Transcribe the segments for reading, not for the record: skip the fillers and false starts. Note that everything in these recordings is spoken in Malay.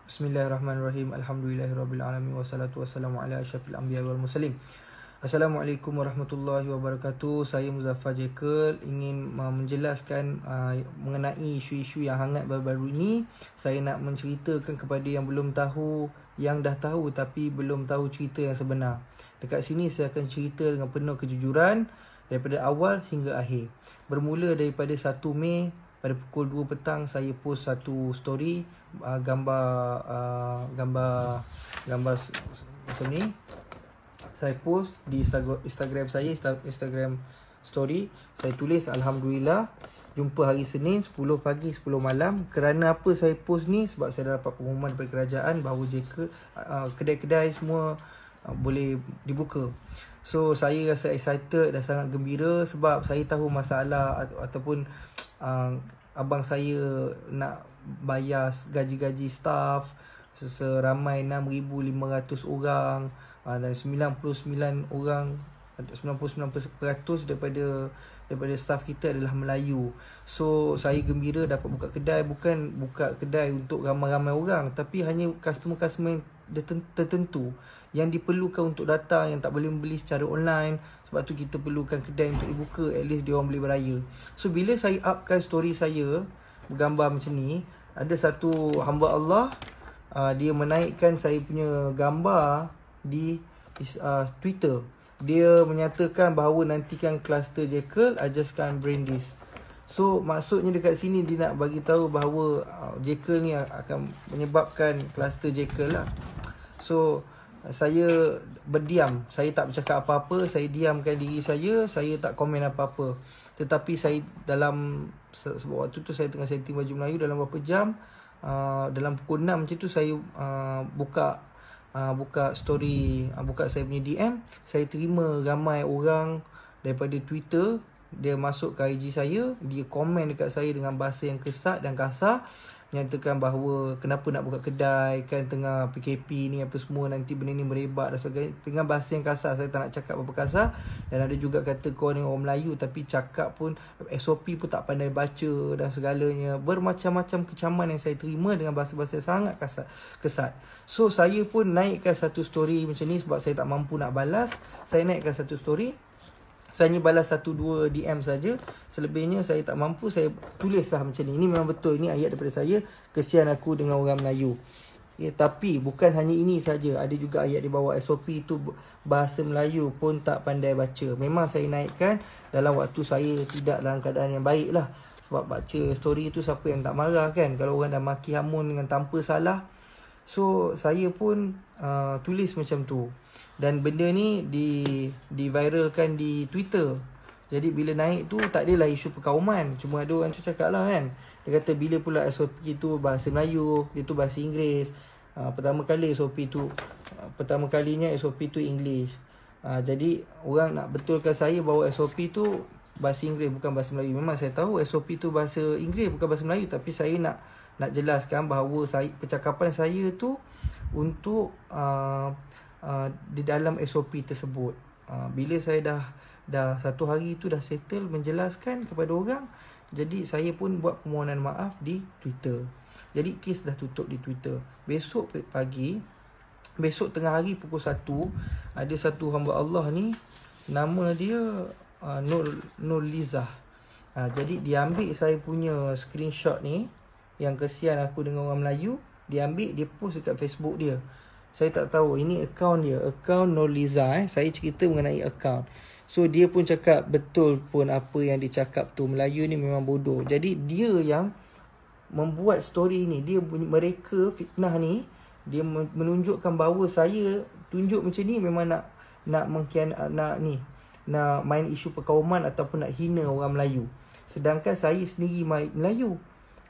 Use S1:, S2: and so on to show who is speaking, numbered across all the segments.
S1: Bismillahirrahmanirrahim. Alhamdulillahirabbil alamin wassalatu wassalamu ala asyrafil anbiya'i wal mursalin. Assalamualaikum warahmatullahi wabarakatuh. Saya Muzaffar Jekyll ingin menjelaskan mengenai isu-isu yang hangat baru-baru ini. Saya nak menceritakan kepada yang belum tahu, yang dah tahu tapi belum tahu cerita yang sebenar. Dekat sini saya akan cerita dengan penuh kejujuran daripada awal hingga akhir. Bermula daripada 1 Mei pada pukul 2 petang saya post satu story gambar macam ni. Saya post di Instagram saya, Instagram story. Saya tulis Alhamdulillah jumpa hari Senin 10 pagi 10 malam. Kerana apa saya post ni? Sebab saya dah dapat pengumuman daripada kerajaan bahawa kedai-kedai semua boleh dibuka. So saya rasa excited dan sangat gembira sebab saya tahu masalah ataupun abang saya nak bayar gaji-gaji staff seramai 6,500 orang dan 99% daripada staff kita adalah Melayu. So saya gembira dapat buka kedai, bukan buka kedai untuk ramai-ramai orang, tapi hanya customer-customer tertentu yang diperlukan untuk datang, yang tak boleh membeli secara online. Sebab tu kita perlukan kedai untuk dibuka, at least dia orang boleh beraya. So bila saya upkan story saya bergambar macam ni, ada satu hamba Allah, dia menaikkan saya punya gambar di Twitter. Dia menyatakan bahawa nantikan kluster Jekyll, I just can't bring this. So maksudnya dekat sini dia nak bagi tahu bahawa Jekyll ni akan menyebabkan kluster Jekyll lah. So saya berdiam, saya tak bercakap apa-apa, saya diamkan diri saya tak komen apa-apa. Tetapi saya dalam sebab waktu tu saya tengah setting baju Melayu, dalam beberapa jam, dalam pukul 6 macam tu saya buka story, buka saya punya DM. Saya terima ramai orang daripada Twitter, dia masuk ke IG saya, dia komen dekat saya dengan bahasa yang kesat dan kasar, menyatakan bahawa kenapa nak buka kedai, kan tengah PKP ni apa semua, nanti benda ni merebak dan sebagainya, dengan bahasa yang kasar. Saya tak nak cakap apa kasar. Dan ada juga kata kau ni orang Melayu tapi cakap pun SOP pun tak pandai baca dan segalanya. Bermacam-macam kecaman yang saya terima dengan bahasa-bahasa sangat kesat. So saya pun naikkan satu story macam ni sebab saya tak mampu nak balas. Saya naikkan satu story, saya hanya balas 1-2 DM saja. Selebihnya saya tak mampu, saya tulislah macam ni. Ini memang betul, ini ayat daripada saya. Kesian aku dengan orang Melayu. Ya, tapi bukan hanya ini saja, ada juga ayat di bawah SOP itu bahasa Melayu pun tak pandai baca. Memang saya naikkan dalam waktu saya tidak dalam keadaan yang baik lah. Sebab baca story itu siapa yang tak marah kan, kalau orang dah maki hamun dengan tanpa salah. So saya pun tulis macam tu. Dan benda ni diviralkan di Twitter. Jadi bila naik tu tak adalah isu perkauman, cuma ada orang tu cakap lah kan, dia kata bila pula SOP tu bahasa Melayu, dia tu bahasa Inggeris. Pertama kalinya SOP tu English. Jadi orang nak betulkan saya bahawa SOP tu bahasa Inggeris bukan bahasa Melayu. Memang saya tahu SOP tu bahasa Inggeris bukan bahasa Melayu, tapi saya nak jelaskan bahawa percakapan saya tu untuk di dalam SOP tersebut. Bila saya dah satu hari tu dah settle menjelaskan kepada orang, jadi saya pun buat permohonan maaf di Twitter. Jadi kes dah tutup di Twitter. Besok tengah hari pukul 1, ada satu hamba Allah ni, nama dia Nur Lizah. Jadi dia ambil saya punya screenshot ni, yang kesian aku dengan orang Melayu, dia ambil, dia post dekat Facebook dia. Saya tak tahu, ini akaun dia, akaun Nurliza. Saya cerita mengenai akaun. So dia pun cakap betul pun apa yang dia cakap tu, Melayu ni memang bodoh. Jadi dia yang membuat story ni, mereka fitnah ni, dia menunjukkan bahawa saya tunjuk macam ni memang nak main isu perkauman ataupun nak hina orang Melayu. Sedangkan saya sendiri Melayu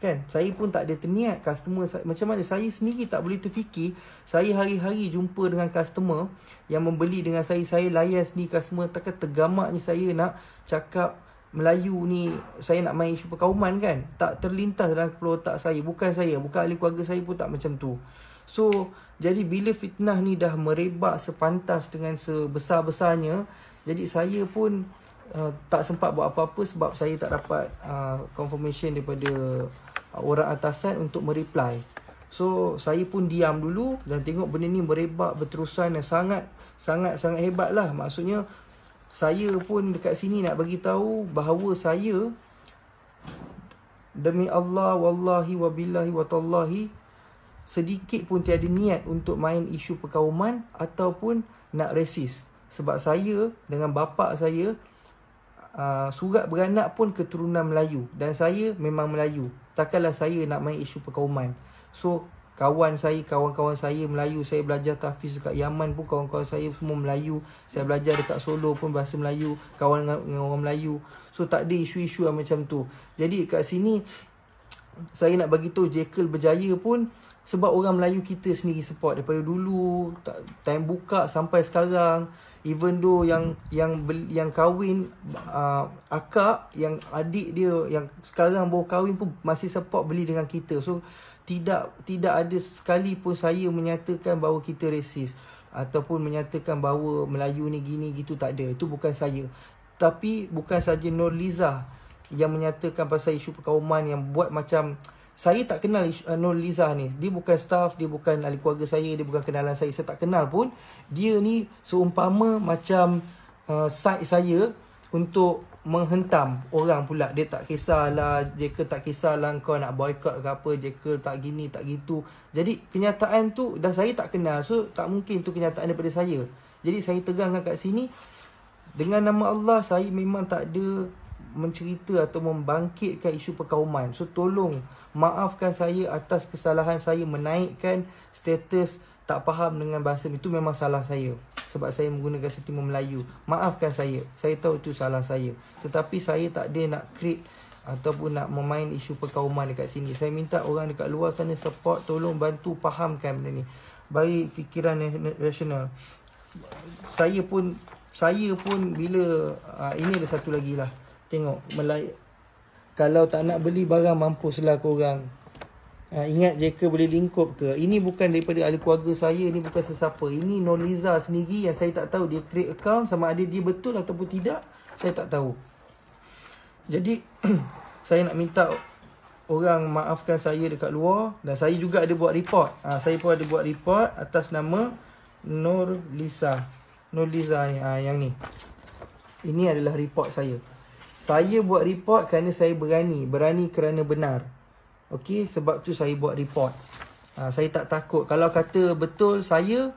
S1: kan, saya pun tak ada terniat. Customer macam mana saya sendiri tak boleh terfikir. Saya hari-hari jumpa dengan customer yang membeli dengan saya layan sendiri customer. Takkan tergamaknya saya nak cakap Melayu ni, saya nak main isu perkauman kan. Tak terlintas dalam kepala otak saya. Bukan ahli keluarga saya pun tak macam tu. So jadi bila fitnah ni dah merebak sepantas dengan sebesar-besarnya, jadi saya pun tak sempat buat apa-apa sebab saya tak dapat confirmation daripada orang atasan untuk mereply. So saya pun diam dulu dan tengok benda ni merebak berterusan dan sangat hebat lah. Maksudnya saya pun dekat sini nak bagi tahu bahawa saya, demi Allah, wallahi wabillahi watallahi, sedikit pun tiada niat untuk main isu perkauman ataupun nak resis. Sebab saya dengan bapa saya surat beranak pun keturunan Melayu dan saya memang Melayu. Takkanlah saya nak main isu perkauman. So kawan-kawan saya Melayu, saya belajar tahfiz dekat Yaman pun kawan-kawan saya semua Melayu. Saya belajar dekat Solo pun bahasa Melayu, kawan dengan orang Melayu. So tak ada isu-isu yang macam tu. Jadi kat sini saya nak bagi tahu Jekyll berjaya pun sebab orang Melayu kita sendiri support daripada dulu, time buka sampai sekarang. Even though yang kahwin akak, yang adik dia yang sekarang baru kahwin pun masih support beli dengan kita. So tidak ada sekali pun saya menyatakan bahawa kita resis ataupun menyatakan bahawa Melayu ni gini gitu, tak ada. Itu bukan saya. Tapi bukan saja Nurliza yang menyatakan pasal isu perkauman, yang buat macam saya tak kenal Nurliza ni. Dia bukan staff, dia bukan ahli keluarga saya, dia bukan kenalan saya tak kenal pun. Dia ni seumpama macam side saya untuk menghentam orang pula. Dia tak kisahlah, Jekyll tak kisahlah kau nak boycott ke apa, Jekyll tak gini tak gitu. Jadi kenyataan tu dah saya tak kenal, so tak mungkin tu kenyataan daripada saya. Jadi saya terangkan kat sini, dengan nama Allah saya memang tak ada mencerita atau membangkitkan isu perkauman. So tolong maafkan saya atas kesalahan saya menaikkan status tak faham dengan bahasa. Itu memang salah saya sebab saya menggunakan sentimen Melayu. Maafkan saya tahu itu salah saya. Tetapi saya tak ada nak create ataupun nak memain isu perkauman dekat sini. Saya minta orang dekat luar sana support, tolong bantu fahamkan benda ni. Bagi fikiran rasional. Saya pun bila ini ada satu lagi lah. Tengok, kalau tak nak beli barang, mampuslah korang. Ingat Jekyll boleh lingkup ke? Ini bukan daripada ahli keluarga saya, ini bukan sesiapa. Ini Nurliza sendiri yang saya tak tahu dia create account, sama ada dia betul ataupun tidak, saya tak tahu. Jadi saya nak minta orang maafkan saya dekat luar. Dan saya juga ada buat report. Saya pun ada buat report atas nama Nurliza ni, yang ni. Ini adalah report saya. Saya buat report kerana saya berani kerana benar. Okey, sebab tu saya buat report. Saya tak takut. Kalau kata betul saya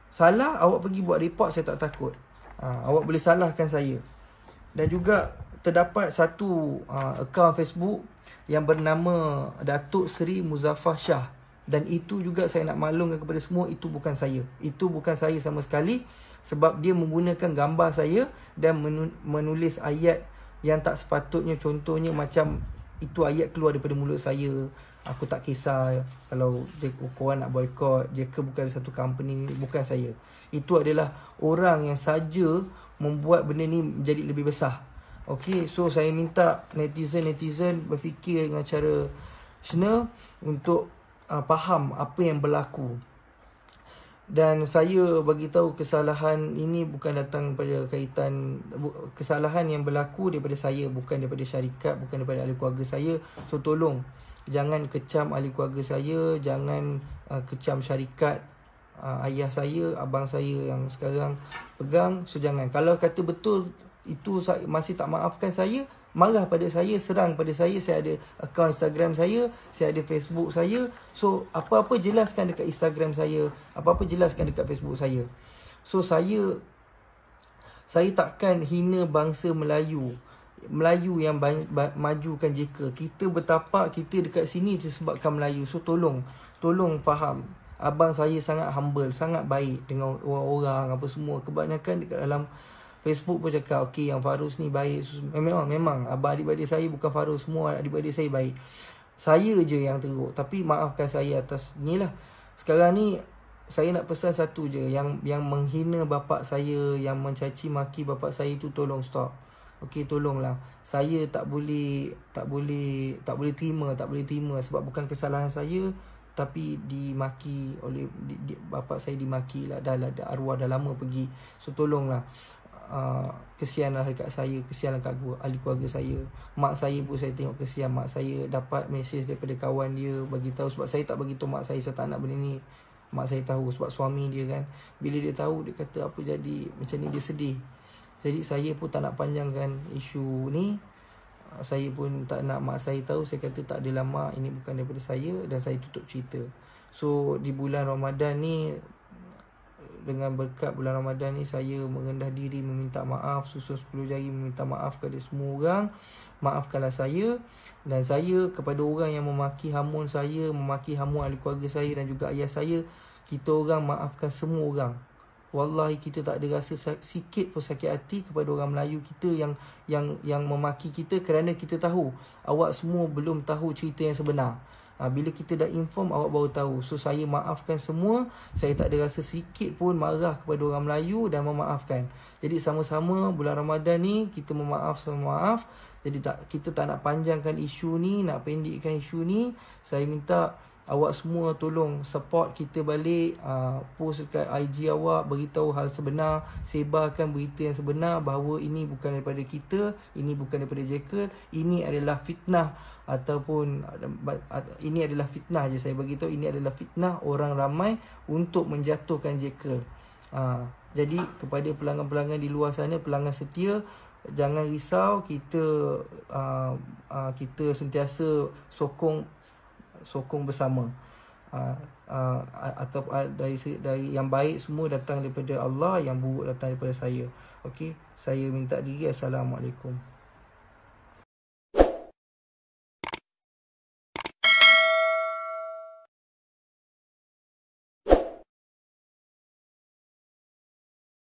S1: salah, awak pergi buat report, saya tak takut. Awak boleh salahkan saya. Dan juga terdapat satu akaun Facebook yang bernama Datuk Seri Muzaffar Shah. Dan itu juga saya nak maklumkan kepada semua, itu bukan saya. Itu bukan saya sama sekali. Sebab dia menggunakan gambar saya dan menulis ayat yang tak sepatutnya. Contohnya macam itu ayat keluar daripada mulut saya. Aku tak kisah kalau korang nak boycott, Jekyll bukan satu company, bukan saya. Itu adalah orang yang saja membuat benda ni menjadi lebih besar. Okey, so saya minta netizen berfikir dengan cara rasional untuk faham apa yang berlaku. Dan saya bagi tahu kesalahan ini bukan datang pada kaitan, kesalahan yang berlaku daripada saya, bukan daripada syarikat, bukan daripada ahli keluarga saya. So tolong jangan kecam ahli keluarga saya, jangan kecam syarikat ayah saya, abang saya yang sekarang pegang. So jangan. Kalau kata betul itu masih tak maafkan saya, marah pada saya, serang pada saya ada akaun Instagram saya ada Facebook saya. So apa-apa jelaskan dekat Instagram saya, apa-apa jelaskan dekat Facebook saya. So saya takkan hina bangsa Melayu yang majukan Jekyll. Kita bertapak, kita dekat sini disebabkan Melayu. So tolong faham. Abang saya sangat humble, sangat baik dengan orang-orang apa semua. Kebanyakan dekat dalam Facebook pun cakap, okey yang Farus ni baik. Memang abang adik-adik saya bukan Farus, semua adik-adik saya baik. Saya je yang teruk. Tapi maafkan saya atas ni lah. Sekarang ni saya nak pesan satu je, yang menghina bapak saya, yang mencaci maki bapak saya tu, tolong stop. Okey, tolonglah. Saya tak boleh terima sebab bukan kesalahan saya, tapi dimaki oleh bapak saya, dimaki lah. Dah arwah dah lama pergi. So tolonglah. kesianlah dekat saya, kesianlah kat ahli keluarga saya. Mak saya pun saya tengok kesian. Mak saya dapat mesej daripada kawan dia bagi tahu, sebab saya tak bagi tahu mak saya tak nak benda ni. Mak saya tahu sebab suami dia kan. Bila dia tahu, dia kata apa jadi, macam ni dia sedih. Jadi saya pun tak nak panjangkan isu ni. Saya pun tak nak mak saya tahu. Saya kata tak adalah mak, ini bukan daripada saya, dan saya tutup cerita. So di bulan Ramadan ni, dengan berkat bulan Ramadan ni, saya merendah diri meminta maaf, susun 10 jari meminta maaf kepada semua orang. Maafkanlah saya. Dan saya kepada orang yang memaki hamun saya, memaki hamun ahli keluarga saya dan juga ayah saya, kita orang maafkan semua orang. Wallahi kita tak ada rasa sikit pun sakit hati kepada orang Melayu kita yang memaki kita, kerana kita tahu awak semua belum tahu cerita yang sebenar. Bila kita dah inform, awak baru tahu. So saya maafkan semua. Saya tak ada rasa sikit pun marah kepada orang Melayu dan memaafkan. Jadi sama-sama bulan Ramadan ni kita memaaf sama maaf. Jadi kita tak nak panjangkan isu ni, nak pendekkan isu ni. Saya minta awak semua tolong support kita balik, post dekat IG awak, beritahu hal sebenar, sebarkan berita yang sebenar bahawa ini bukan daripada kita, ini bukan daripada Jekyll, ini adalah fitnah, ataupun ini adalah fitnah je saya beritahu, ini adalah fitnah orang ramai untuk menjatuhkan Jekyll. Jadi kepada pelanggan-pelanggan di luar sana, pelanggan setia, jangan risau, kita sentiasa sokong bersama. Atau dari yang baik semua datang daripada Allah, yang buruk datang daripada saya. Okey, saya minta diri. Assalamualaikum.